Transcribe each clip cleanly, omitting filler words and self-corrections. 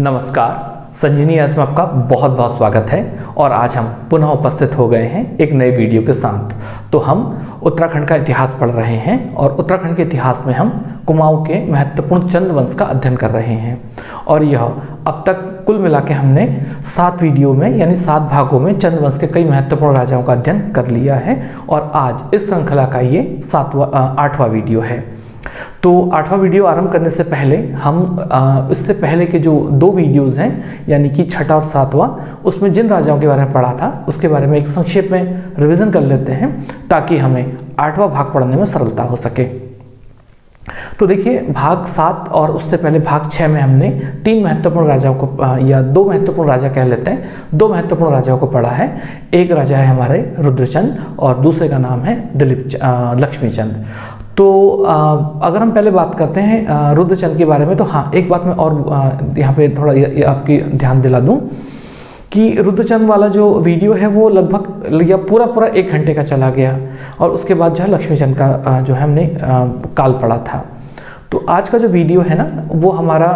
नमस्कार, संजीवनी एस में आपका बहुत बहुत स्वागत है। और आज हम पुनः उपस्थित हो गए हैं एक नए वीडियो के साथ। तो हम उत्तराखंड का इतिहास पढ़ रहे हैं और उत्तराखंड के इतिहास में हम कुमाऊं के महत्वपूर्ण चंद वंश का अध्ययन कर रहे हैं। और यह अब तक कुल मिला के हमने 7 वीडियो में यानी 7 भागों में चंद वंश के कई महत्वपूर्ण राजाओं का अध्ययन कर लिया है। और आज इस श्रृंखला का ये 8वां वीडियो है। तो 8वां वीडियो आरंभ करने से पहले हम इससे पहले के जो 2 वीडियोज़ हैं यानी कि 6वां और 7वां, उसमें जिन राजाओं के बारे में पढ़ा था उसके बारे में एक संक्षेप में रिवीजन कर लेते हैं ताकि हमें 8वां भाग पढ़ने में सरलता हो सके। तो देखिए, भाग 7 और उससे पहले भाग 6 में हमने 3 महत्वपूर्ण राजाओं को या 2 महत्वपूर्ण राजा कह लेते हैं, 2 महत्वपूर्ण राजाओं को पढ़ा है। एक राजा है हमारे रुद्रचंद और दूसरे का नाम है लक्ष्मीचंद। तो अगर हम पहले बात करते हैं रुद्रचंद के बारे में, तो हाँ, एक बात मैं और यहाँ पे थोड़ा आपकी ध्यान दिला दूँ कि रुद्रचंद वाला जो वीडियो है वो लगभग या पूरा 1 घंटे का चला गया और उसके बाद जो है लक्ष्मीचंद का जो है हमने काल पढ़ा था। तो आज का जो वीडियो है ना वो हमारा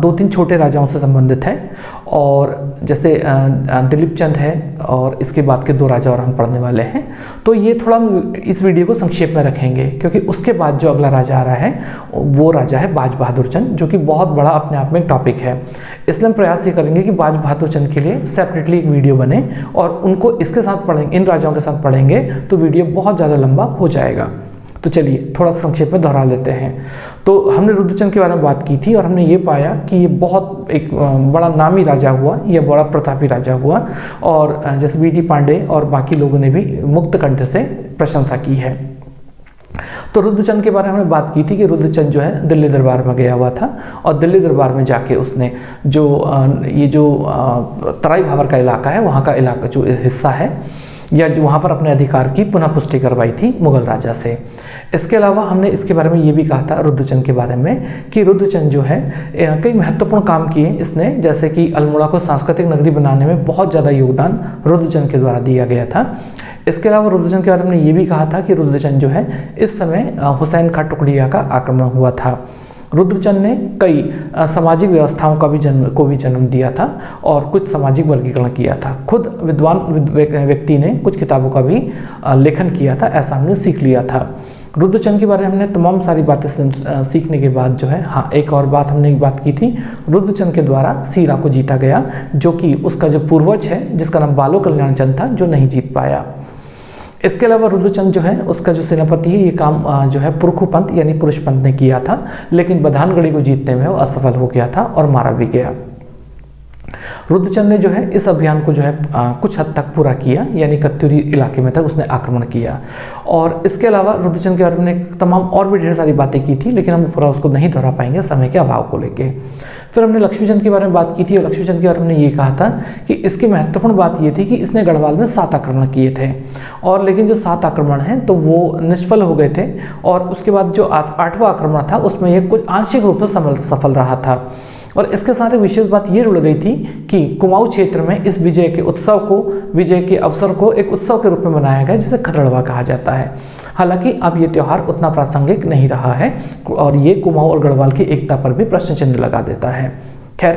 2-3 छोटे राजाओं से संबंधित है। और जैसे दिलीप चंद है और इसके बाद के 2 राजा और हम पढ़ने वाले हैं। तो ये थोड़ा इस वीडियो को संक्षेप में रखेंगे क्योंकि उसके बाद जो अगला राजा आ रहा है वो राजा है बाज बहादुर चंद, जो कि बहुत बड़ा अपने आप में टॉपिक है। इसलिए हम प्रयास ये करेंगे कि बाज बहादुर चंद के लिए सेपरेटली एक वीडियो बने और उनको इसके साथ पढ़ेंगे, इन राजाओं के साथ पढ़ेंगे तो वीडियो बहुत ज़्यादा लंबा हो जाएगा। तो चलिए थोड़ा संक्षेप में दोहरा लेते हैं। तो हमने रुद्रचंद के बारे में बात की थी और हमने ये पाया कि ये बहुत एक बड़ा नामी राजा हुआ, यह बड़ा प्रतापी राजा हुआ। और जैसे बीडी पांडे और बाकी लोगों ने भी मुक्त कंठ से प्रशंसा की है। तो रुद्रचंद के बारे में हमने बात की थी कि रुद्रचंद जो है दिल्ली दरबार में गया हुआ था और दिल्ली दरबार में जाके उसने जो ये जो तराई भाबर का इलाका है, वहाँ का इलाका जो हिस्सा है या जो वहाँ पर अपने अधिकार की पुनः पुष्टि करवाई थी मुगल राजा से। इसके अलावा हमने इसके बारे में ये भी कहा था रुद्रचंद के बारे में कि रुद्रचंद जो है कई महत्वपूर्ण काम किए इसने, जैसे कि अल्मोड़ा को सांस्कृतिक नगरी बनाने में बहुत ज़्यादा योगदान रुद्रचंद के द्वारा दिया गया था। इसके अलावा रुद्रचंद के बारे में ये भी कहा था कि रुद्रचंद जो है इस समय हुसैन खां टुकड़िया का आक्रमण हुआ था। रुद्रचंद ने कई सामाजिक व्यवस्थाओं का भी जन्म दिया था और कुछ सामाजिक वर्गीकरण किया था। खुद विद्वान व्यक्ति ने कुछ किताबों का भी लेखन किया था, ऐसा हमने सीख लिया था। रुद्रचंद के बारे में हमने तमाम सारी बातें सीखने के बाद जो है, हाँ, एक और बात हमने एक बात की थी, रुद्रचंद के द्वारा सीरा को जीता गया, जो कि उसका जो पूर्वज है जिसका नाम बालो कल्याण चंद था, जो नहीं जीत पाया। इसके अलावा रुद्रचंद जो है उसका जो सेनापति है ये काम जो है पुरखुपंत यानी पुरुषपंत ने किया था, लेकिन बधानगढ़ी को जीतने में वो असफल हो गया था और मारा भी गया। रुद्रचंद ने जो है इस अभियान को जो है कुछ हद तक पूरा किया, यानी कत्यूरी इलाके में तक उसने आक्रमण किया। और इसके अलावा रुद्रचंद के बारे में तमाम और भी ढेर सारी बातें की थी, लेकिन हम पूरा उसको नहीं दोहरा पाएंगे समय के अभाव को लेके। फिर हमने लक्ष्मीचंद के बारे में बात की थी और लक्ष्मीचंद के बारे में ये कहा था कि इसकी महत्वपूर्ण बात ये थी कि इसने गढ़वाल में 7 आक्रमण किए थे और लेकिन जो 7 आक्रमण हैं तो वो निष्फल हो गए थे। और उसके बाद जो 8वां आक्रमण था उसमें ये कुछ आंशिक रूप से सफल रहा था। और इसके साथ एक विशेष बात ये जुड़ गई थी कि कुमाऊं क्षेत्र में इस विजय के उत्सव को, विजय के अवसर को एक उत्सव के रूप में मनाया गया जिसे खरड़वा कहा जाता है। हालांकि अब ये त्यौहार उतना प्रासंगिक नहीं रहा है और ये कुमाऊं और गढ़वाल की एकता पर भी प्रश्न चिन्ह लगा देता है। खैर,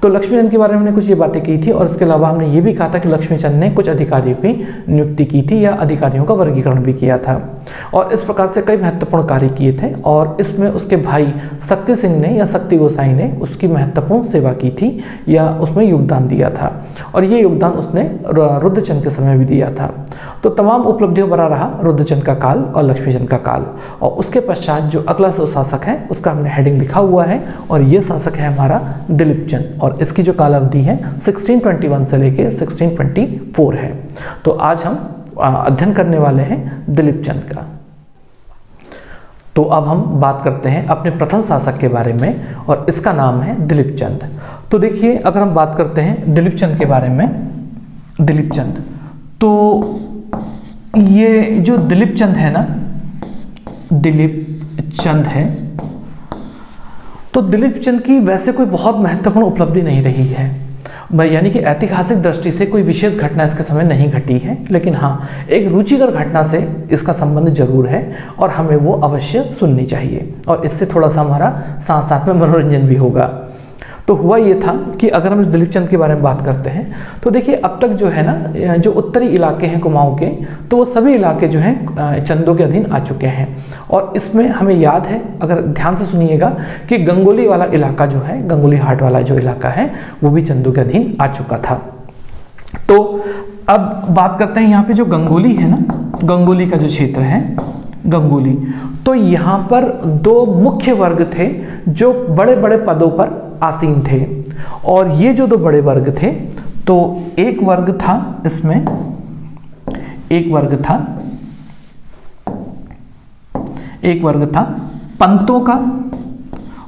तो लक्ष्मीचंद के बारे में हमने कुछ ये बातें की थी और इसके अलावा हमने ये भी कहा था कि लक्ष्मीचंद ने कुछ अधिकारियों की नियुक्ति की थी या अधिकारियों का वर्गीकरण भी किया था और इस प्रकार से कई महत्वपूर्ण कार्य किए थे। और इसमें उसके भाई शक्ति सिंह ने या शक्ति गोसाई ने उसकी महत्वपूर्ण सेवा की थी या उसमें योगदान दिया था और ये योगदान उसने रुद्रचंद के समय भी दिया था। तो तमाम उपलब्धियों भरा रहा रुद्रचंद का काल और लक्ष्मीचंद का काल। और उसके पश्चात जो अगला शासक है उसका हमने हेडिंग लिखा हुआ है और ये शासक है हमारा दिलीप चंद और इसकी जो काल अवधि है 1621 से लेके 1624 है। तो आज हम अध्ययन करने वाले हैं दिलीप चंद का। तो अब हम बात करते हैं अपने प्रथम शासक के बारे में और इसका नाम है दिलीप चंद। तो देखिए, अगर हम बात करते हैं दिलीप चंद के बारे में, दिलीप चंद, तो ये जो दिलीप चंद है ना, दिलीप चंद है, तो दिलीप चंद की वैसे कोई बहुत महत्वपूर्ण उपलब्धि नहीं रही है, यानी कि ऐतिहासिक दृष्टि से कोई विशेष घटना इसके समय नहीं घटी है, लेकिन हाँ, एक रुचिकर घटना से इसका संबंध जरूर है और हमें वो अवश्य सुननी चाहिए और इससे थोड़ा सा हमारा साथ साथ में मनोरंजन भी होगा। तो हुआ ये था कि अगर हम इस दिलीप चंद के बारे में बात करते हैं तो देखिए अब तक जो है ना, जो उत्तरी इलाके हैं कुमाऊं के, तो वो सभी इलाके जो हैं चंदों के अधीन आ चुके हैं। और इसमें हमें याद है, अगर ध्यान से सुनिएगा, कि गंगोली वाला इलाका जो है, गंगोली हाट वाला जो इलाका है, वो भी चंदों के अधीन आ चुका था। तो अब बात करते हैं यहाँ पे जो गंगोली है ना, गंगोली का जो क्षेत्र है गंगोली, तो यहाँ पर दो मुख्य वर्ग थे जो बड़े बड़े पदों पर आसीन थे। और ये जो दो बड़े वर्ग थे, तो एक वर्ग था इसमें, एक वर्ग था पंतों का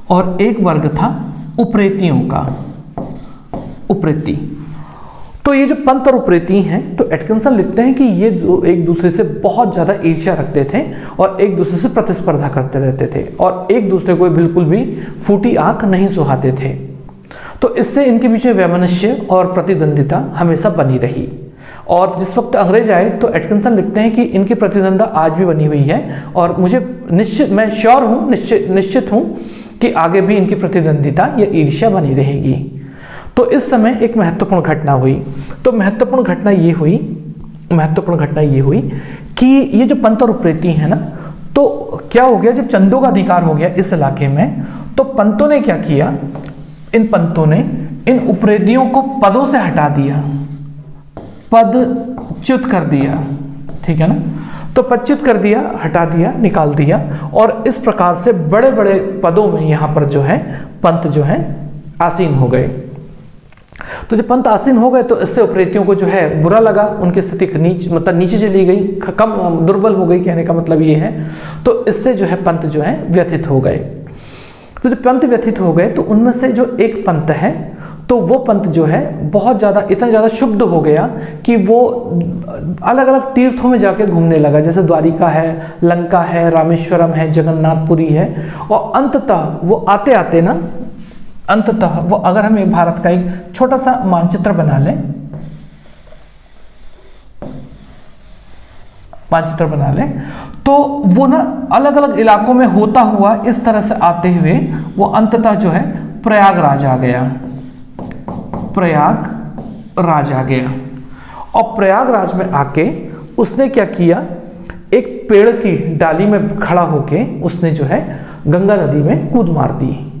और एक वर्ग था उप्रेतियों का, उप्रेती। तो ये जो पंत और उप्रेती हैं, तो एटकिंसन लिखते हैं कि ये एक दूसरे से बहुत ज़्यादा ईर्ष्या रखते थे और एक दूसरे से प्रतिस्पर्धा करते रहते थे और एक दूसरे को बिल्कुल भी फूटी आंख नहीं सुहाते थे। तो इससे इनके बीच में वैमनस्य और प्रतिद्वंदिता हमेशा बनी रही। और जिस वक्त अंग्रेज आए तो एटकिंसन लिखते हैं कि इनकी प्रतिद्वंदिता आज भी बनी हुई है और मुझे मैं श्योर हूँ, निश्चित हूँ कि आगे भी इनकी प्रतिद्वंदिता या ईर्ष्या बनी रहेगी। तो इस समय एक महत्वपूर्ण घटना हुई। तो महत्वपूर्ण घटना ये हुई कि ये जो पंत और उप्रेती है ना, तो क्या हो गया, जब चंदों का अधिकार हो गया इस इलाके में, तो पंतों ने क्या किया, इन पंतों ने इन उप्रेतियों को पदों से हटा दिया, पदच्युत कर दिया, ठीक है ना। तो पदच्युत कर दिया, हटा दिया, निकाल दिया, और इस प्रकार से बड़े बड़े पदों में यहाँ पर जो है पंत जो है आसीन हो गए। तो जब पंत आसीन हो गए तो इससे उप्रेतियों को जो है बुरा लगा, उनकी स्थिति नीचे चली गई, कम दुर्बल हो गई, कहने का मतलब ये है। तो इससे जो है पंत जो है व्यथित हो गए। तो जब पंत व्यथित हो गए तो उनमें से जो एक पंत है, तो वो पंत जो है बहुत ज़्यादा, इतना ज़्यादा क्षुब्ध हो गया कि वो अलग अलग तीर्थों में जाके घूमने लगा, जैसे द्वारिका है, लंका है, रामेश्वरम है, जगन्नाथपुरी है। और अंततः वो आते आते ना, अंततः वो, अगर हम भारत का एक छोटा सा मानचित्र बना लें, तो वो ना अलग अलग इलाकों में होता हुआ इस तरह से आते हुए वो अंततः जो है प्रयागराज आ गया, और प्रयागराज में आके उसने क्या किया, एक पेड़ की डाली में खड़ा होके उसने जो है गंगा नदी में कूद मार दी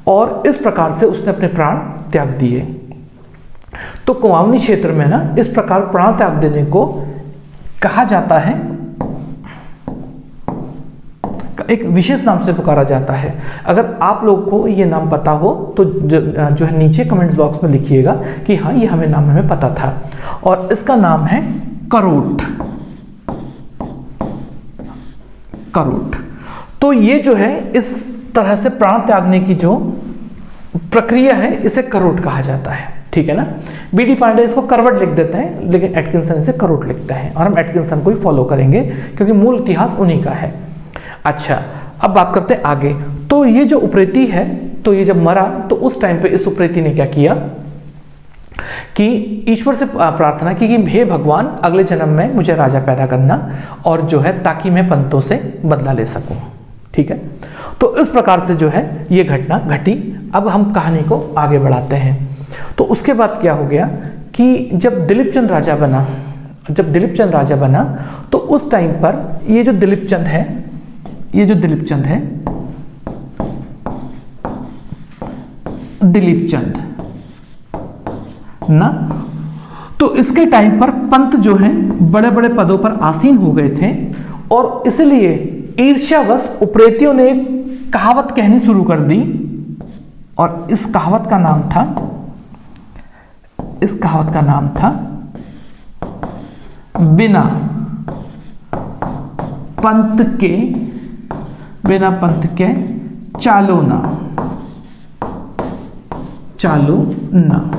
और इस प्रकार से उसने अपने प्राण त्याग दिए। तो कुमाऊनी क्षेत्र में ना इस प्रकार प्राण त्याग देने को कहा जाता है, एक विशेष नाम से पुकारा जाता है। अगर आप लोग को ये नाम पता हो तो जो है नीचे कमेंट्स बॉक्स में लिखिएगा कि हाँ ये हमें पता था। और इसका नाम है करोट। तो ये जो है इस तरह से प्राण त्यागने की जो प्रक्रिया है इसे करोट कहा जाता है, ठीक है ना। बीडी पांडे इसको करवट लिख देते हैं, लेकिन एटकिंसन इसे करोट लिखता है और हम एटकिंसन को ही फॉलो करेंगे क्योंकि मूल इतिहास उन्हीं का है। अच्छा, अब बात करते हैं आगे। तो ये जो उप्रेती है, तो ये जब मरा तो उस टाइम पे इस उप्रेती ने क्या किया कि ईश्वर से प्रार्थना की कि हे भगवान, अगले जन्म में मुझे राजा पैदा करना और जो है ताकि मैं पंतों से बदला ले सकूं, ठीक है। तो इस प्रकार से जो है ये घटना घटी। अब हम कहानी को आगे बढ़ाते हैं। तो उसके बाद क्या हो गया कि जब दिलीप चंद राजा बना, तो उस टाइम पर ये जो दिलीप चंद है, ना, तो इसके टाइम पर पंत जो हैं बड़े बड़े पदों पर आसीन हो गए थे और इसलिए ईर्ष्यावश उप्रेतियों ने एक कहावत कहनी शुरू कर दी और इस कहावत का नाम था बिना पंत के चालो ना।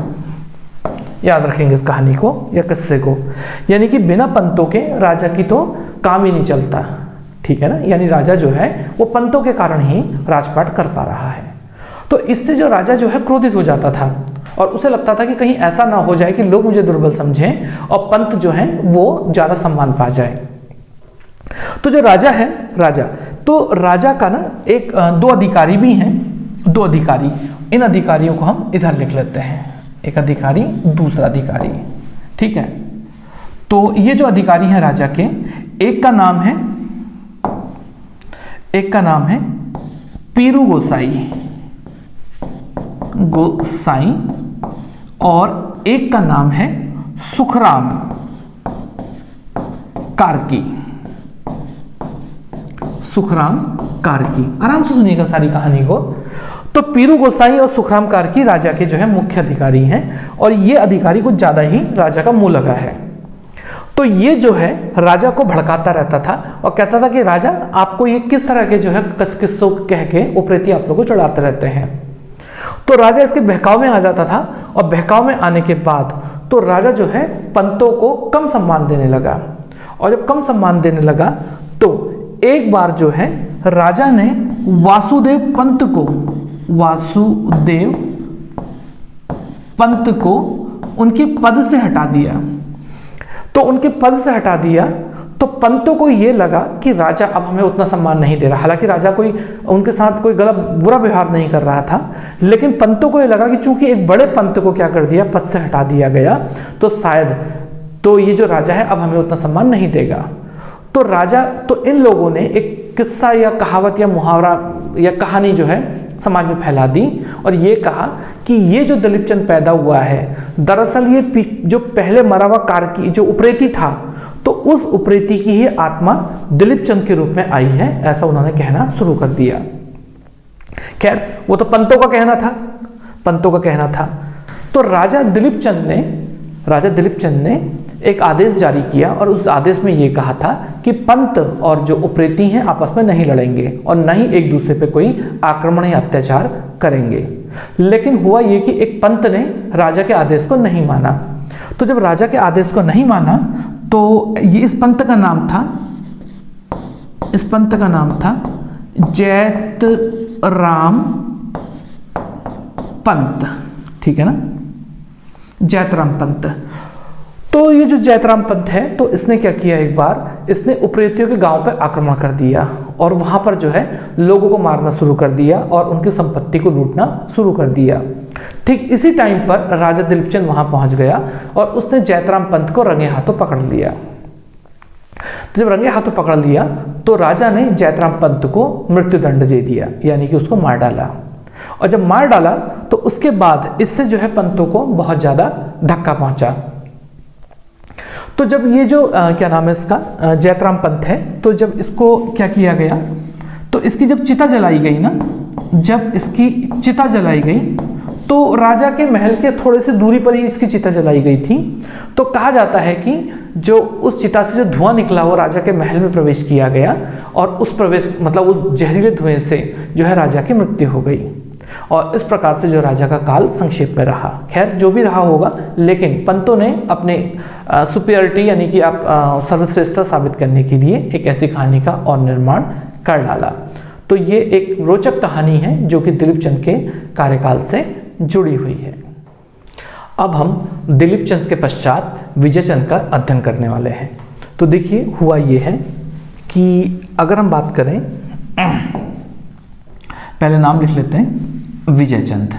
याद रखेंगे इस कहानी को या किस्से को, यानी कि बिना पंतों के राजा की तो काम ही नहीं चलता, ठीक है ना। यानी राजा जो है वो पंतों के कारण ही राजपाट कर पा रहा है। तो इससे जो राजा जो है क्रोधित हो जाता था और उसे लगता था कि कहीं ऐसा ना हो जाए कि लोग मुझे दुर्बल समझें और पंत जो है वो ज्यादा सम्मान पा जाए। तो जो राजा है, तो राजा का ना एक दो अधिकारी भी हैं, इन अधिकारियों को हम इधर लिख लेते हैं, एक अधिकारी दूसरा अधिकारी, ठीक है। तो ये जो अधिकारी हैं राजा के, एक का नाम है पीरू गोसाई और एक का नाम है सुखराम कार्की। आराम से सुनिएगा सारी कहानी को। तो पीरू गोसाई और सुखराम कार्की राजा के जो है मुख्य अधिकारी हैं और ये अधिकारी कुछ ज्यादा ही राजा का मुंह लगा है। तो ये जो है राजा को भड़काता रहता था और कहता था कि राजा आपको ये किस तरह के जो है किस्सों कह के उपरेती आप लोगों को चढ़ाते रहते हैं। तो राजा इसके बहकाव में आ जाता था और बहकाव में आने के बाद तो राजा जो है पंतों को कम सम्मान देने लगा और जब कम सम्मान देने लगा तो एक बार जो है राजा ने वासुदेव पंत को उनके पद से हटा दिया। तो उनके पद से हटा दिया तो पंतों को यह लगा कि राजा अब हमें उतना सम्मान नहीं दे रहा। हालांकि राजा कोई उनके साथ कोई गलत बुरा व्यवहार नहीं कर रहा था, लेकिन पंतों को यह लगा कि चूंकि एक बड़े पंत को क्या कर दिया, पद से हटा दिया गया, तो शायद तो ये जो राजा है अब हमें उतना सम्मान नहीं देगा। तो इन लोगों ने एक किस्सा या कहावत या मुहावरा या कहानी जो है समाज में फैला दी और ये कहा कि ये जो दिलीप चंद पैदा हुआ है, दरअसल ये जो पहले मरा हुआ कार्की जो उपरेती था, तो उस उपरेती की ही आत्मा दिलीप चंद के रूप में आई है, ऐसा उन्होंने कहना शुरू कर दिया। खैर वो तो पंतों का कहना था। तो राजा दिलीप चंद ने एक आदेश जारी किया और उस आदेश में यह कहा था कि पंत और जो उपरेती हैं आपस में नहीं लड़ेंगे और न ही एक दूसरे पे कोई आक्रमण या अत्याचार करेंगे। लेकिन हुआ ये कि एक पंत ने राजा के आदेश को नहीं माना। तो जब राजा के आदेश को नहीं माना तो ये इस पंत का नाम था जैतराम पंत, ठीक है ना, जैतराम पंत। तो ये जो जैतराम पंत है तो इसने क्या किया, एक बार इसने उपरेतियों के गांव पर आक्रमण कर दिया और वहां पर जो है लोगों को मारना शुरू कर दिया और उनकी संपत्ति को लूटना शुरू कर दिया। ठीक इसी टाइम पर राजा दिलीप चंद वहां पहुंच गया और उसने जैतराम पंत को रंगे हाथों पकड़ लिया। तो जब रंगे हाथों पकड़ लिया तो राजा ने जैतराम पंत को मृत्युदंड दे दिया, यानी कि उसको मार डाला। और जब मार डाला तो उसके बाद इससे जो है पंतों को बहुत ज्यादा धक्का पहुंचा। तो जब ये जो क्या नाम है इसका, जैतराम पंत है, तो जब इसको क्या किया गया, तो इसकी जब चिता जलाई गई ना, जब इसकी चिता जलाई गई तो राजा के महल के थोड़े से दूरी पर ही इसकी चिता जलाई गई थी। तो कहा जाता है कि जो उस चिता से जो धुआं निकला वो राजा के महल में प्रवेश किया गया और उस जहरीले धुएं से जो है राजा की मृत्यु हो गई। और इस प्रकार से जो राजा का काल संक्षेप में रहा। खैर जो भी रहा होगा, लेकिन पंतों ने अपने सुपीरियरिटी यानी कि आप सर्वश्रेष्ठता साबित करने के लिए एक ऐसी कहानी का और निर्माण कर डाला। तो ये एक रोचक कहानी है जो कि दिलीप चंद के कार्यकाल से जुड़ी हुई है। अब हम दिलीप चंद के पश्चात विजय चंद का अध्ययन करने वाले हैं। तो देखिए हुआ ये है कि अगर हम बात करें, पहले नाम लिख लेते हैं विजय चंद।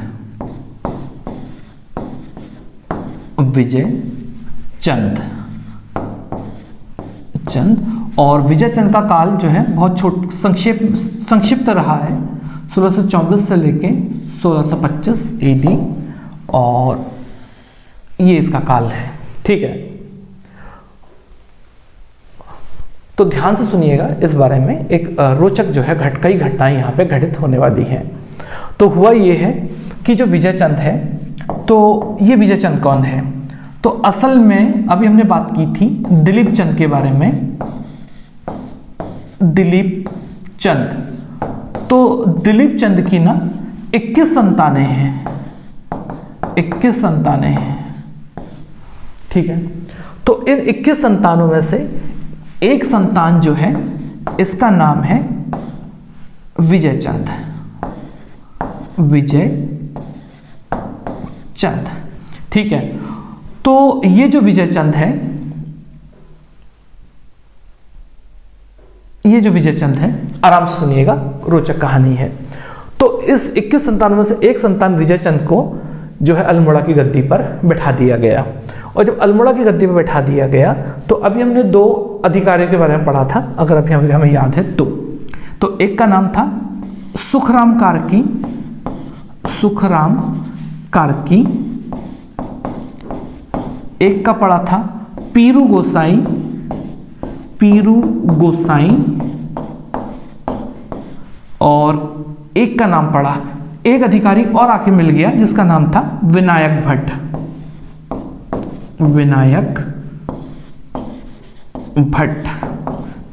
और विजय चंद का काल जो है बहुत संक्षिप्त रहा है, 1624 से लेके 1625 AD, और ये इसका काल है। ठीक है, तो ध्यान से सुनिएगा, इस बारे में एक रोचक जो है कई घटनाएं यहाँ पे घटित होने वाली हैं। तो हुआ ये है कि जो विजय चंद है, तो ये विजय चंद कौन है, तो असल में अभी हमने बात की थी दिलीप चंद के बारे में। दिलीप चंद, तो दिलीप चंद की ना 21 संतानें हैं, 21 संतानें हैं। ठीक है, तो इन 21 संतानों में से एक संतान जो है इसका नाम है विजय चंद। विजय चंद, ठीक है। तो ये जो विजय चंद है, ये जो विजय चंद है, आराम से सुनिएगा, रोचक कहानी है। तो इस 21 संतानों में से एक संतान विजय चंद को जो है अल्मोड़ा की गद्दी पर बैठा दिया गया। और जब अल्मोड़ा की गद्दी पर बैठा दिया गया तो अभी हमने दो अधिकारियों के बारे में पढ़ा था, अगर अभी हमें याद है तो एक का नाम था सुखराम कार्की, सुखराम कार्की, एक का पढ़ा था पीरू गोसाई, पीरू गोसाई, और एक का नाम पढ़ा, एक अधिकारी और आके मिल गया जिसका नाम था विनायक भट्ट, विनायक भट्ट।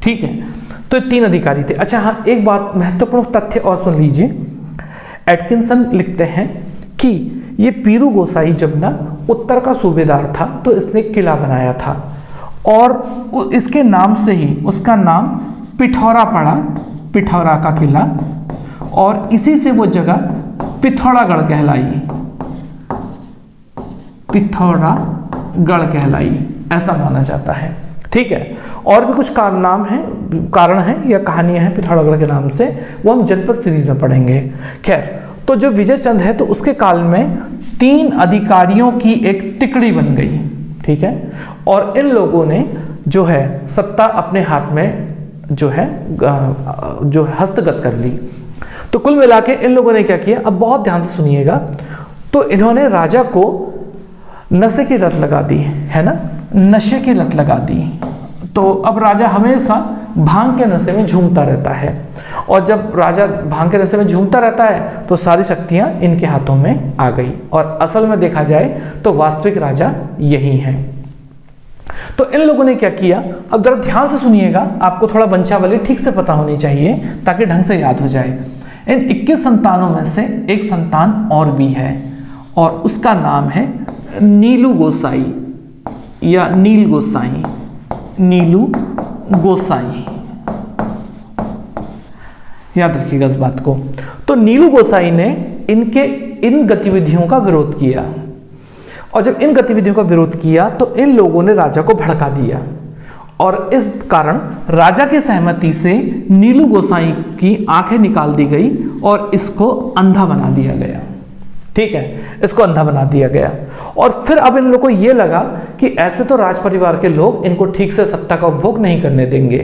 ठीक है, तो ये 3 अधिकारी थे। अच्छा हाँ, एक बात महत्वपूर्ण तथ्य और सुन लीजिए। एटकिंसन लिखते हैं कि ये पीरू गोसाई जब ना उत्तर का सूबेदार था तो इसने किला बनाया था और इसके नाम से ही उसका नाम पिथौरा पड़ा, पिथौरा का किला, और इसी से वो जगह पिथौरागढ़ कहलाई, पिथौरागढ़ कहलाई, ऐसा माना जाता है। ठीक है, और भी कुछ कारण है या कहानियां हैं पिथौरागढ़ के नाम से, वो हम जनपद सीरीज में पढ़ेंगे। खैर, तो जो विजय चंद है तो उसके काल में 3 अधिकारियों की एक टिकड़ी बन गई। ठीक है, और इन लोगों ने जो है सत्ता अपने हाथ में जो है हस्तगत कर ली। तो कुल मिला के इन लोगों ने क्या किया, अब बहुत ध्यान से सुनिएगा। तो इन्होंने राजा को नशे की लत लगा दी, है ना, नशे की लत लगा दी। तो अब राजा हमेशा भांग के नशे में झूमता रहता है, और जब राजा भांग के नशे में झूमता रहता है तो सारी शक्तियां इनके हाथों में आ गई, और असल में देखा जाए तो वास्तविक राजा यही हैं। तो इन लोगों ने क्या किया, अब जरा ध्यान से सुनिएगा, आपको थोड़ा वंशावली ठीक से पता होनी चाहिए ताकि ढंग से याद हो जाए। इन 21 संतानों में से एक संतान और भी है, और उसका नाम है नीलू गोसाई या नील गोसाई, नीलू गोसाई, याद रखिएगा इस बात को। तो नीलू गोसाई ने इन गतिविधियों का विरोध किया, और जब इन गतिविधियों का विरोध किया तो इन लोगों ने राजा को भड़का दिया, और इस कारण राजा की सहमति से नीलू गोसाई की आंखें निकाल दी गई और इसको अंधा बना दिया गया। ठीक है, इसको अंधा बना दिया गया। और फिर अब इन लोगों को ये लगा कि ऐसे तो राज परिवार के लोग इनको ठीक से सत्ता का उपभोग नहीं करने देंगे,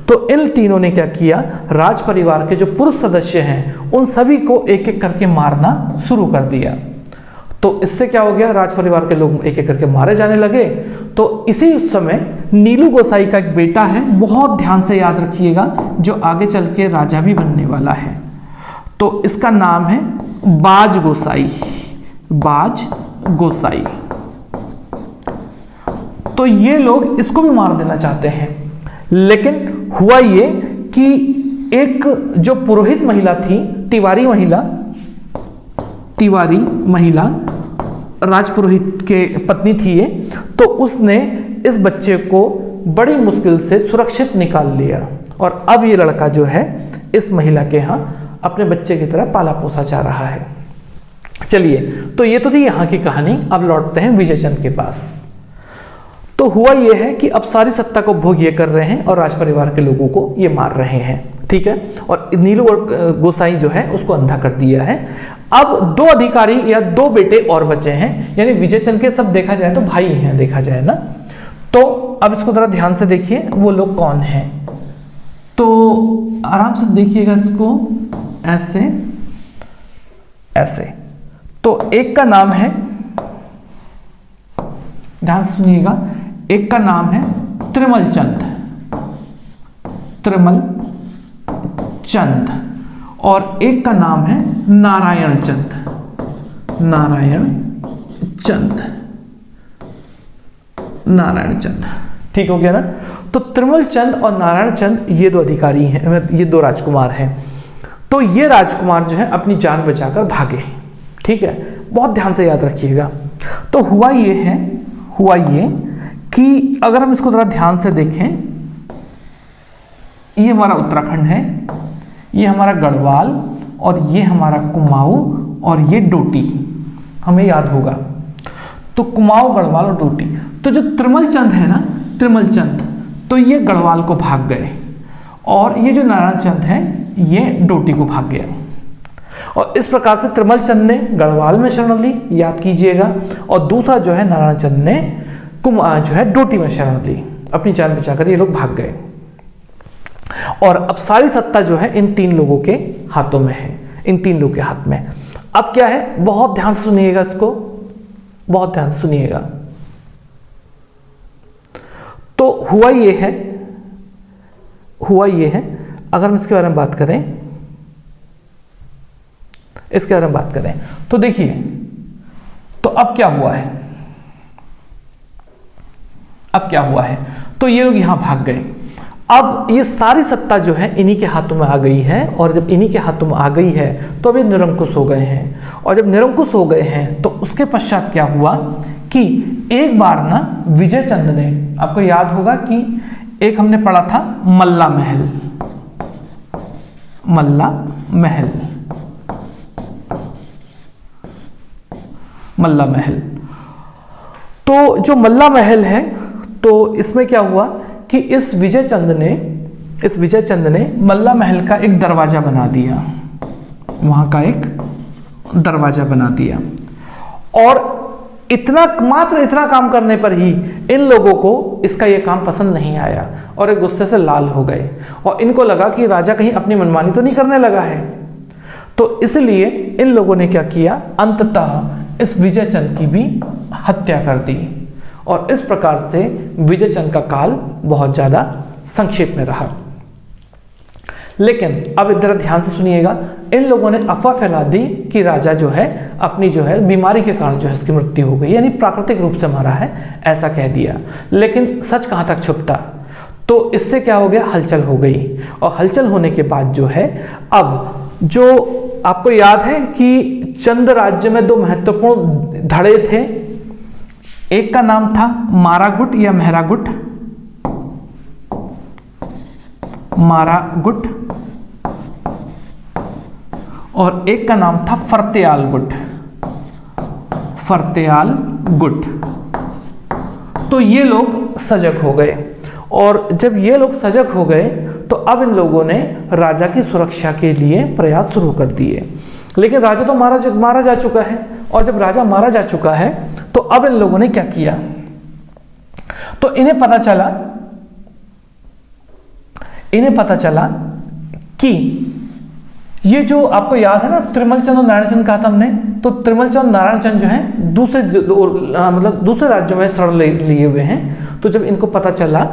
तो इन तीनों ने क्या किया, राज परिवार के जो पुरुष सदस्य हैं उन सभी को एक एक करके मारना शुरू कर दिया। तो इससे क्या हो गया, राज परिवार के लोग एक एक करके मारे जाने लगे। तो इसी समय नीलू गोसाई का एक बेटा है, बहुत ध्यान से याद रखिएगा, जो आगे चल के राजा भी बनने वाला है। तो इसका नाम है बाज गोसाई, बाज गोसाई। तो ये लोग इसको भी मार देना चाहते हैं, लेकिन हुआ ये कि एक जो पुरोहित महिला थी, तिवारी महिला राजपुरोहित के पत्नी थी ये, तो उसने इस बच्चे को बड़ी मुश्किल से सुरक्षित निकाल लिया, और अब ये लड़का जो है इस महिला के यहाँ अपने बच्चे की तरह पाला पोसा जा रहा है। चलिए, तो ये तो थी यहाँ की कहानी। अब लौटते हैं विजय चंद के पास। तो हुआ ये है कि अब सारी सत्ता को भोग ये कर रहे हैं और राज परिवार के लोगों को ये मार रहे हैं। ठीक है, और नीलू गोसाई जो है उसको अंधा कर दिया है। अब 2 अधिकारी या 2 बेटे और बचे हैं, यानी विजय चंद के सब देखा जाए तो भाई हैं, देखा जाए ना। तो अब इसको जरा ध्यान से देखिए, वो लोग कौन हैं। तो आराम से देखिएगा इसको, ऐसे ऐसे। तो एक का नाम है, ध्यान से सुनिएगा, एक का नाम है त्रिमल चंद, त्रिमल चंद, और एक का नाम है नारायण चंद, नारायण चंद, नारायण चंद। ठीक हो गया ना। तो त्रिमल चंद और नारायण चंद ये 2 अधिकारी हैं, ये 2 राजकुमार हैं। तो ये राजकुमार जो है अपनी जान बचाकर भागे। ठीक है, बहुत ध्यान से याद रखिएगा। तो हुआ ये कि अगर हम इसको जरा ध्यान से देखें, ये हमारा उत्तराखंड है, ये हमारा गढ़वाल, और ये हमारा कुमाऊं, और ये डोटी, हमें याद होगा। तो कुमाऊं, गढ़वाल और डोटी। तो जो त्रिमल चंद है ना, त्रिमल चंद, तो ये गढ़वाल को भाग गए, और ये जो नारायण चंद है ये डोटी को भाग गया। और इस प्रकार से त्रिमल चंद ने गढ़वाल में शरण ली, याद कीजिएगा, और दूसरा जो है नारायण चंद ने जो है डोटी में शरण ली। अपनी जान बचाकर ये लोग भाग गए और अब सारी सत्ता जो है इन 3 लोगों के हाथों में है, इन 3 लोगों के हाथ में। अब क्या है, बहुत ध्यान से सुनिएगा, इसको बहुत ध्यान से सुनिएगा। तो हुआ ये है, अगर हम इसके बारे में बात करें, तो देखिए, तो अब क्या हुआ है, तो ये लोग यहां भाग गए। अब ये सारी सत्ता जो है इन्हीं के हाथों में आ गई है, और जब इन्हीं के हाथों में आ गई है तो अब ये निरंकुश हो गए हैं। और जब निरंकुश हो गए हैं तो उसके पश्चात क्या हुआ कि एक बार ना विजय चंद ने, आपको याद होगा कि एक हमने पढ़ा था मल्ला महल। तो जो मल्ला महल है, तो इसमें क्या हुआ कि इस विजय चंद ने मल्ला महल का एक दरवाजा बना दिया, वहां का एक दरवाजा बना दिया। और मात्र इतना काम करने पर ही इन लोगों को इसका ये काम पसंद नहीं आया और एक गुस्से से लाल हो गए, और इनको लगा कि राजा कहीं अपनी मनमानी तो नहीं करने लगा है। तो इसलिए इन लोगों ने क्या किया, अंततः इस विजय चंद की भी हत्या कर दी, और इस प्रकार से विजय चंद का काल बहुत ज्यादा संक्षेप में रहा। लेकिन अब इधर ध्यान से सुनिएगा, इन लोगों ने अफवाह फैला दी कि राजा जो है अपनी जो है बीमारी के कारण जो है इसकी मृत्यु हो गई, यानी प्राकृतिक रूप से मरा है, ऐसा कह दिया। लेकिन सच कहां तक छुपता, तो इससे क्या हो गया, हलचल हो गई। और हलचल होने के बाद जो है, अब जो आपको याद है कि चंद राज्य में 2 महत्वपूर्ण धड़े थे, एक का नाम था मारागुट या मेहरागुट, और एक का नाम था फर्त्याल गुट। तो ये लोग सजग हो गए, और जब ये लोग सजग हो गए तो अब इन लोगों ने राजा की सुरक्षा के लिए प्रयास शुरू कर दिए। लेकिन राजा तो मारा जा चुका है, और जब राजा मारा जा चुका है तो अब इन लोगों ने क्या किया, तो इन्हें पता चला कि ये जो आपको याद है ना, त्रिमल चंद और नारायण चंद कहा था हमने, तो त्रिमल चंद नारायण चंद जो हैं दूसरे राज्यों में शरण लिए हुए हैं। तो जब इनको पता चला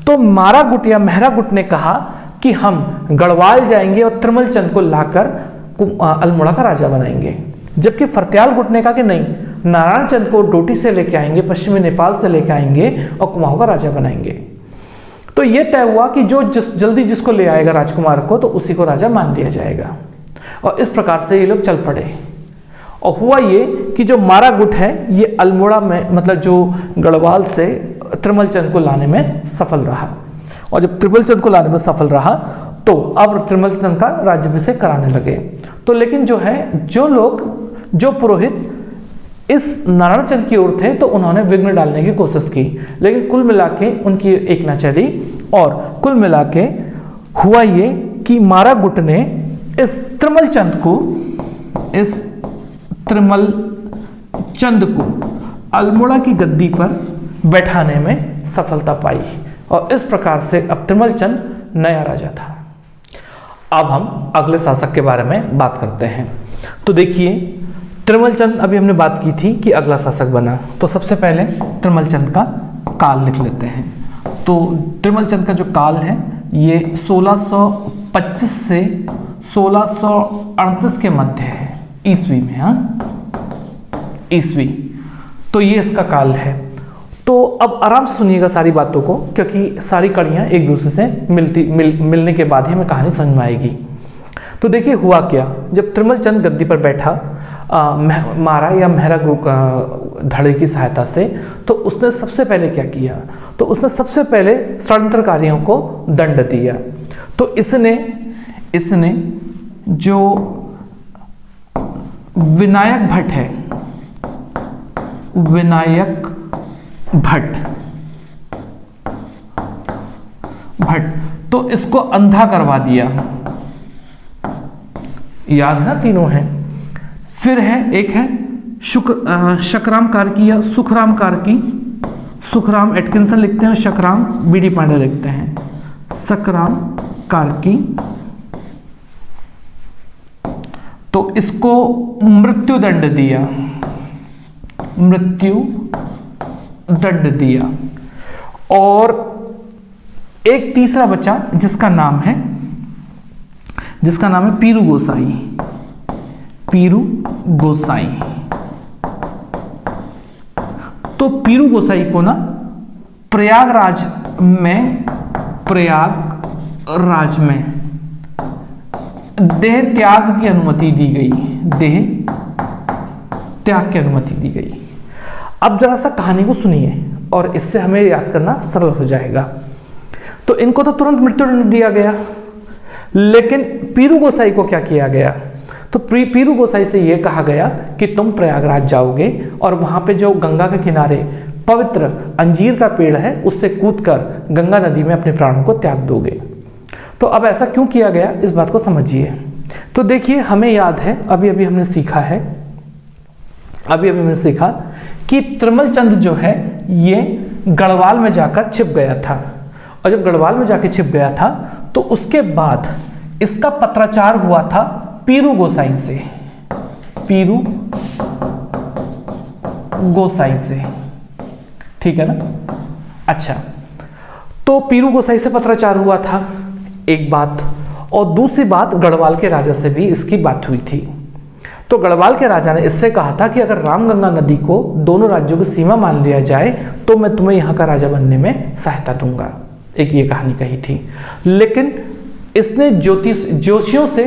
तो मारागुट या मेहरागुट ने कहा कि हम गढ़वाल जाएंगे और त्रिमल चंद को लाकर अल्मोड़ा का राजा बनाएंगे, जबकि फर्त्याल गुट ने कहा कि नहीं, नारायण चंद को डोटी से लेके आएंगे, पश्चिमी नेपाल से लेके आएंगे और कुमाऊं का राजा बनाएंगे। तो यह तय हुआ कि जो जल्दी जिसको ले आएगा राजकुमार को, तो उसी को राजा मान लिया जाएगा। और इस प्रकार से ये लोग चल पड़े। और हुआ ये कि जो मारागुट है ये अल्मोड़ा में, मतलब जो गढ़वाल से त्रिमल चंद को लाने में सफल रहा, और जब त्रिमल चंद को लाने में सफल रहा तो अब त्रिमल चंद का राज्याभिषेक कराने लगे। तो लेकिन जो है, जो पुरोहित इस नारायण चंद की ओर थे, तो उन्होंने विघ्न डालने की कोशिश की, लेकिन कुल मिलाके उनकी एक न चली। और कुल मिलाके हुआ ये कि मारागुट ने इस त्रिमल चंद को अल्मोड़ा की गद्दी पर बैठाने में सफलता पाई, और इस प्रकार से अब त्रिमल चंद नया राजा था। अब हम अगले शासक के बारे में बात करते हैं। तो देखिए, त्रिमल चंद, अभी हमने बात की थी कि अगला शासक बना, तो सबसे पहले त्रिमल चंद का काल लिख लेते हैं। तो त्रिमल चंद का जो काल है ये 1625 से 1638 के मध्य है, ईस्वी में। ईस्वी, तो ये इसका काल है। तो अब आराम से सुनिएगा सारी बातों को, क्योंकि सारी कड़ियाँ एक दूसरे से मिलने के बाद ही हमें कहानी समझ में आएगी। तो देखिए हुआ क्या, जब त्रिमल चंद गद्दी पर बैठा मारा या मेहरागुट धड़े की सहायता से, तो उसने सबसे पहले क्या किया, तो उसने सबसे पहले षड्यंत्रकारियों को दंड दिया। तो इसने जो विनायक भट्ट है, विनायक भट्ट, तो इसको अंधा करवा दिया, याद है ना, तीनों हैं। फिर है एक है शकराम कार्की या सुखराम कार्की, सुखराम एटकिंसन लिखते हैं, शकराम बीडी पांडे लिखते हैं। सकराम कार्की, तो इसको मृत्यु दंड दिया, मृत्यु दंड दिया। और एक तीसरा बचा जिसका नाम है पीरू गोसाई, पीरू गोसाई। तो पीरू गोसाई को ना प्रयागराज में देह त्याग की अनुमति दी गई, देह त्याग की अनुमति दी गई। अब जरा सा कहानी को सुनिए और इससे हमें याद करना सरल हो जाएगा। तो इनको तो तुरंत मृत्युदंड दिया गया, लेकिन पीरू गोसाई को क्या किया गया? तो पीरू गोसाई से यह कहा गया कि तुम प्रयागराज जाओगे और वहां पे जो गंगा के किनारे पवित्र अंजीर का पेड़ है उससे कूदकर गंगा नदी में अपने प्राणों को त्याग दोगे। तो अब ऐसा क्यों किया गया, इस बात को समझिए। तो देखिए, हमें याद है, अभी अभी हमने सीखा कि त्रिमल चंद जो है ये गढ़वाल में जाकर छिप गया था, और जब गढ़वाल में जाकर छिप गया था तो उसके बाद इसका पत्राचार हुआ था पीरू गोसाई से, पीरू गोसाई से, ठीक है ना। अच्छा, तो पीरू गोसाई से पत्राचार हुआ था, एक बात। और दूसरी बात, गढ़वाल के राजा से भी इसकी बात हुई थी। तो गढ़वाल के राजा ने इससे कहा था कि अगर रामगंगा नदी को दोनों राज्यों की सीमा मान लिया जाए तो मैं तुम्हें यहाँ का राजा बनने में सहायता दूंगा, एक ये कहानी कही थी। लेकिन इसने जोशियों से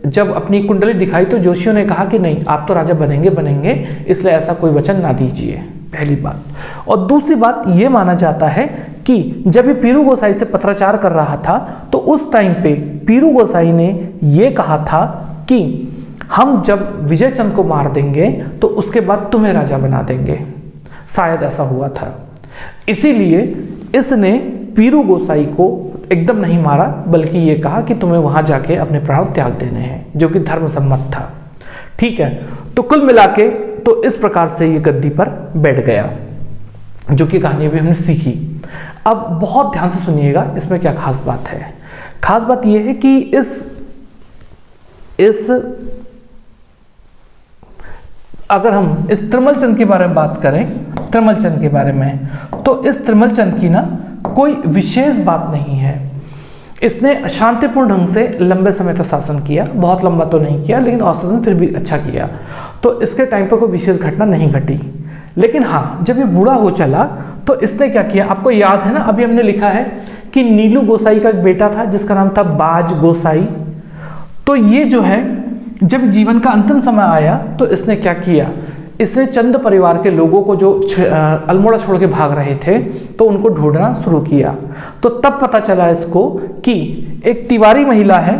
जब अपनी कुंडली दिखाई तो जोशियों ने कहा कि नहीं, आप तो राजा बनेंगे, इसलिए ऐसा कोई वचन ना दीजिए, पहली बात। और दूसरी बात, ये माना जाता है कि जब ये पीरू गोसाई से पत्राचार कर रहा था तो उस टाइम पे पीरू गोसाई ने ये कहा था कि हम जब विजय चंद को मार देंगे तो उसके बाद तुम्हें राजा बना देंगे, शायद ऐसा हुआ था। इसीलिए इसने पीरू गोसाई को एकदम नहीं मारा, बल्कि ये कहा कि तुम्हें वहां जाके अपने प्राण त्याग देने हैं, जो कि धर्मसम्मत था, ठीक है। तो कुल मिला के तो इस प्रकार से ये गद्दी पर बैठ गया, जो कि कहानी भी हमने सीखी। अब बहुत ध्यान से सुनिएगा, इसमें क्या खास बात है। खास बात यह है कि अगर हम इस त्रिमल चंद के बारे में बात करें, त्रिमल चंद के बारे में, तो इस त्रिमल चंद की ना कोई विशेष बात नहीं है। इसने शांतिपूर्ण ढंग से लंबे समय तक शासन किया, बहुत लंबा तो नहीं किया, लेकिन औसतन फिर भी अच्छा किया। तो इसके टाइम पर कोई विशेष घटना नहीं घटी। लेकिन हाँ, जब ये बूढ़ा हो चला तो इसने क्या किया, आपको याद है ना, अभी हमने लिखा है कि नीलू गोसाई का एक बेटा था जिसका नाम था बाज गोसाई। तो ये जो है, जब जीवन का अंतिम समय आया तो इसने क्या किया, इसने चंद परिवार के लोगों को जो अल्मोड़ा छोड़ के भाग रहे थे तो उनको ढूंढना शुरू किया। तो तब पता चला इसको कि एक तिवारी महिला है,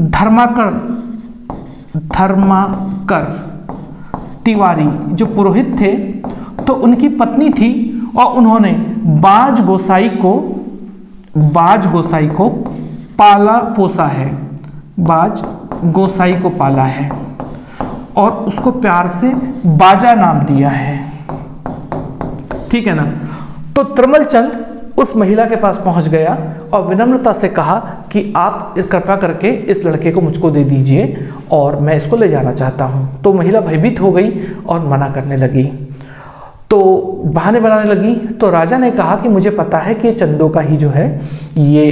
धर्माकर तिवारी, जो पुरोहित थे, तो उनकी पत्नी थी और उन्होंने बाज गोसाई को पाला पोसा है, बाज गोसाई को पाला है और उसको प्यार से बाजा नाम दिया है, ठीक है ना। तो त्रिमल चंद उस महिला के पास पहुंच गया और विनम्रता से कहा कि आप कृपया करके इस लड़के को मुझको दे दीजिए और मैं इसको ले जाना चाहता हूं। तो महिला भयभीत हो गई और मना करने लगी, तो बहाने बनाने लगी। तो राजा ने कहा कि मुझे पता है कि चंदों का ही जो है ये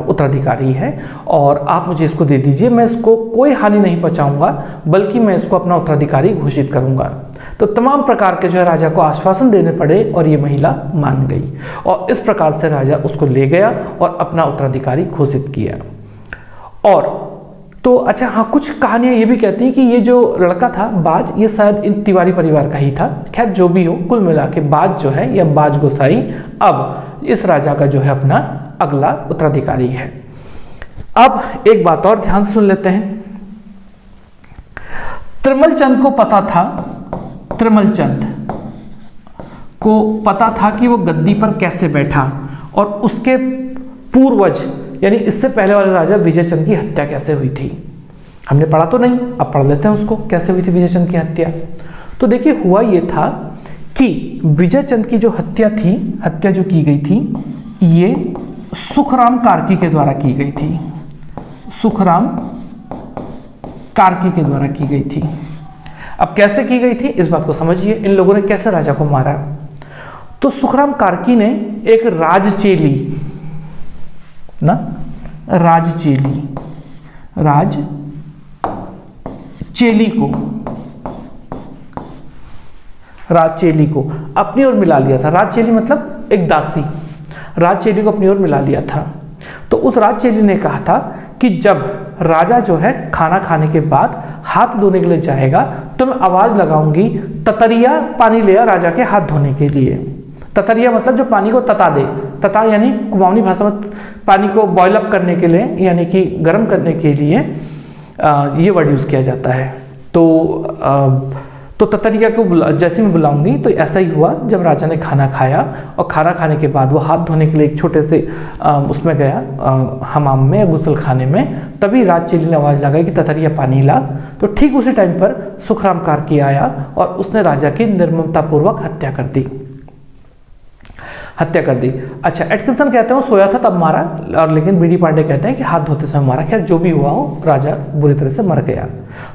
उत्तराधिकारी है और आप मुझे इसको दे दीजिए, मैं इसको कोई हानि नहीं पहुंचाऊंगा, बल्कि मैं इसको अपना उत्तराधिकारी घोषित करूंगा। तो तमाम प्रकार के जो है राजा को आश्वासन देने पड़े और ये महिला मान गई और इस प्रकार से राजा उसको ले गया और अपना उत्तराधिकारी घोषित किया। और तो अच्छा हाँ, कुछ कहानियां ये भी कहती हैं कि ये जो लड़का था बाज, ये शायद इन तिवारी परिवार का ही था। खैर जो भी हो, कुल मिला के बाज जो है या बाज गोसाई अब इस राजा का जो है अपना अगला उत्तराधिकारी है। अब एक बात और ध्यान से सुन लेते हैं। त्रिमल चंद को पता था कि वो गद्दी पर कैसे बैठा और उसके पूर्वज यानी इससे पहले वाले राजा विजय चंद की हत्या कैसे हुई थी। हमने पढ़ा तो नहीं, अब पढ़ लेते हैं उसको, कैसे हुई थी विजय चंद की हत्या। तो देखिए हुआ ये था कि विजय चंद की जो हत्या थी, हत्या जो की गई थी, ये सुखराम कार्की के द्वारा की गई थी। सुखराम कार्की के द्वारा की गई थी। अब कैसे की गई थी इस बात को समझिए, इन लोगों ने कैसे राजा को मारा। तो सुखराम कार्की ने एक राजचेली ना, राजचेली को अपनी ओर मिला लिया था। राजचेली मतलब एक दासी, राजचेली को अपनी ओर मिला लिया था। तो उस राजचेली ने कहा था कि जब राजा जो है खाना खाने के बाद हाथ धोने के लिए जाएगा तो मैं आवाज लगाऊंगी, ततरिया पानी ले आ राजा के हाथ धोने के लिए। ततरिया मतलब जो पानी को तता दे, तता यानी कुमाऊनी भाषा में पानी को बॉयल अप करने के लिए, यानी कि गर्म करने के लिए ये वर्ड यूज किया जाता है। तो ततरिया को जैसे मैं बुलाऊंगी, तो ऐसा ही हुआ। जब राजा ने खाना खाया और खाना खाने के बाद वो हाथ धोने के लिए एक छोटे से उसमें गया, हमाम में या गुसल खाने में, तभी राजचेली ने आवाज़ लगाई कि ततरिया पानी ला। तो ठीक उसी टाइम पर सुखराम कार्की आया और उसने राजा की निर्ममतापूर्वक हत्या कर दी। अच्छा, एटकिंसन कहते हैं वो सोया था तब मारा, और लेकिन बीडी पांडे कहते हैं कि हाथ धोते समय मारा। खैर जो भी हुआ हो, राजा बुरी तरह से मर गया।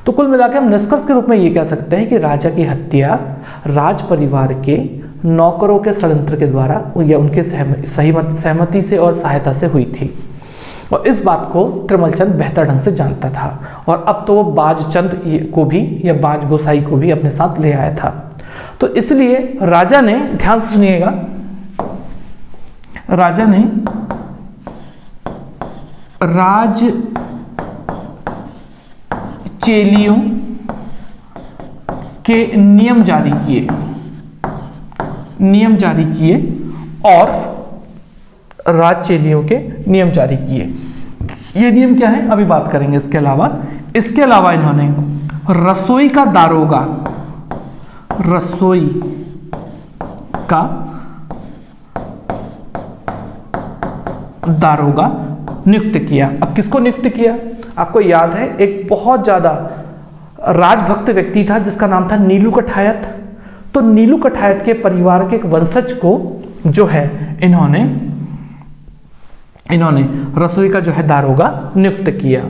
तो कुल मिलाकर हम निष्कर्ष के रूप में ये कह सकते हैं कि राजा की हत्या राज परिवार के नौकरों के षड्यंत्र के द्वारा या उनके सहमति से और सहायता से हुई थी। और इस बात को त्रिमलचंद बेहतर ढंग से जानता था, और अब तो वो बाजचंद को भी या बाज गोसाई को भी अपने साथ ले आया था। तो इसलिए राजा ने, ध्यान से सुनिएगा, राजा ने राजचेलियों के नियम जारी किए और राजचेलियों के नियम जारी किए। ये नियम क्या है अभी बात करेंगे। इसके अलावा इन्होंने रसोई का दारोगा नियुक्त किया। अब किसको नियुक्त किया? आपको याद है एक बहुत ज्यादा राजभक्त व्यक्ति था जिसका नाम था नीलू कठायत। तो नीलू कठायत के परिवार के एक वंशज को जो है इन्होंने रसोई का जो है दारोगा नियुक्त किया।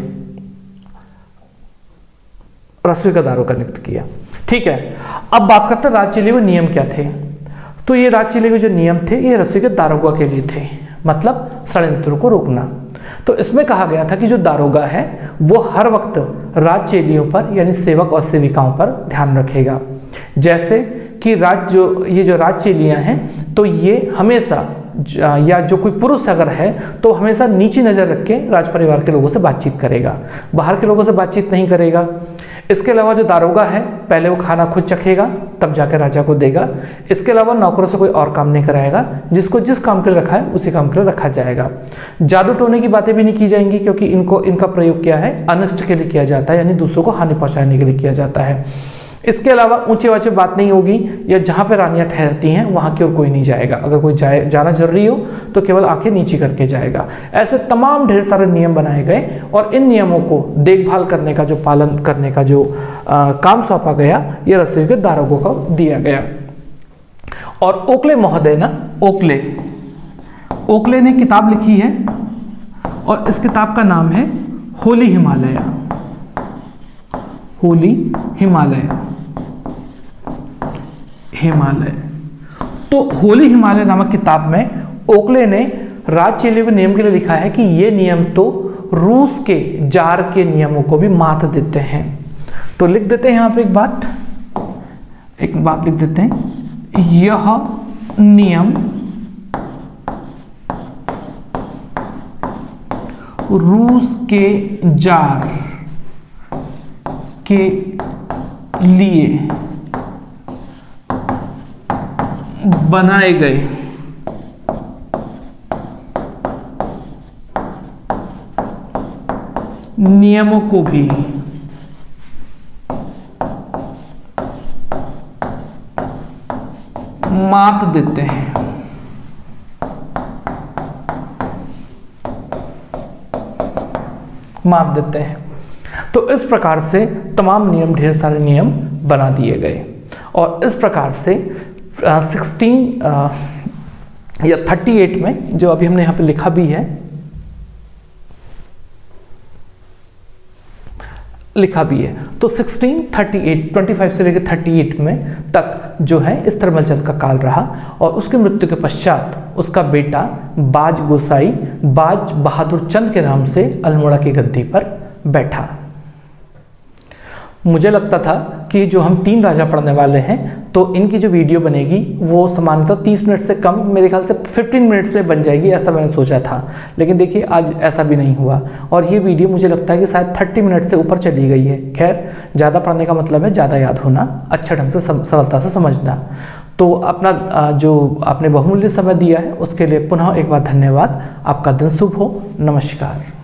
ठीक है, अब बात करते हैं राजचेली के नियम क्या थे। तो ये राजचेली के जो नियम थे ये रसोई के दारोगा के लिए थे, मतलब षड्यंत्रों को रोकना। तो इसमें कहा गया था कि जो दारोगा है वो हर वक्त राजचेलियों पर यानी सेवक और सेविकाओं पर ध्यान रखेगा। जैसे कि ये जो राजचेलियां हैं तो ये हमेशा या जो कोई पुरुष अगर है तो हमेशा नीची नज़र रख के राज परिवार के लोगों से बातचीत करेगा, बाहर के लोगों से बातचीत नहीं करेगा। इसके अलावा जो दारोगा है पहले वो खाना खुद चखेगा तब जाकर राजा को देगा। इसके अलावा नौकरों से कोई और काम नहीं कराएगा, जिसको जिस काम के लिए रखा है उसी काम के लिए रखा जाएगा। जादू टोने की बातें भी नहीं की जाएंगी, क्योंकि इनका प्रयोग क्या है, अनिष्ट के लिए किया जाता है, यानी दूसरों को हानि पहुंचाने के लिए किया जाता है। इसके अलावा ऊंचे वाचे बात नहीं होगी, या जहाँ पे रानियां ठहरती हैं वहाँ की ओर कोई नहीं जाएगा। अगर कोई जाना जरूरी हो तो केवल आंखें नीची करके जाएगा। ऐसे तमाम ढेर सारे नियम बनाए गए और इन नियमों को देखभाल करने का जो पालन करने का जो काम सौंपा गया ये रसोई के दारोगों को दिया गया। और ओकले महोदय ना, ओकले ने किताब लिखी है और इस किताब का नाम है होली हिमालय। तो होली हिमालय नामक किताब में ओकले ने राजचेलियों के नियम के लिए लिखा है कि ये नियम तो रूस के जार के नियमों को भी मात देते हैं। तो लिख देते हैं यहाँ पे एक बात लिख देते हैं, यह नियम रूस के जार के लिए बनाए गए नियमों को भी मात देते हैं। तो इस प्रकार से तमाम नियम, ढेर सारे नियम बना दिए गए और इस प्रकार से 16 या 38 में, जो अभी हमने यहाँ पे लिखा भी है, तो 1638 25 से लेकर 38 में तक जो है इस तरमलचंद का काल रहा और उसकी मृत्यु के पश्चात उसका बेटा बाज गोसाई बाज बहादुर चंद के नाम से अल्मोड़ा की गद्दी पर बैठा। मुझे लगता था कि जो हम 3 राजा पढ़ने वाले हैं तो इनकी जो वीडियो बनेगी वो सामान्यतः 30 मिनट से कम, मेरे ख्याल से 15 मिनट्स में बन जाएगी, ऐसा मैंने सोचा था। लेकिन देखिए आज ऐसा भी नहीं हुआ और ये वीडियो मुझे लगता है कि शायद 30 मिनट से ऊपर चली गई है। खैर, ज़्यादा पढ़ने का मतलब है ज़्यादा याद होना, अच्छा ढंग से सरलता से समझना। तो अपना जो आपने बहुमूल्य समय दिया है उसके लिए पुनः एक बार धन्यवाद। आपका दिन शुभ हो। नमस्कार।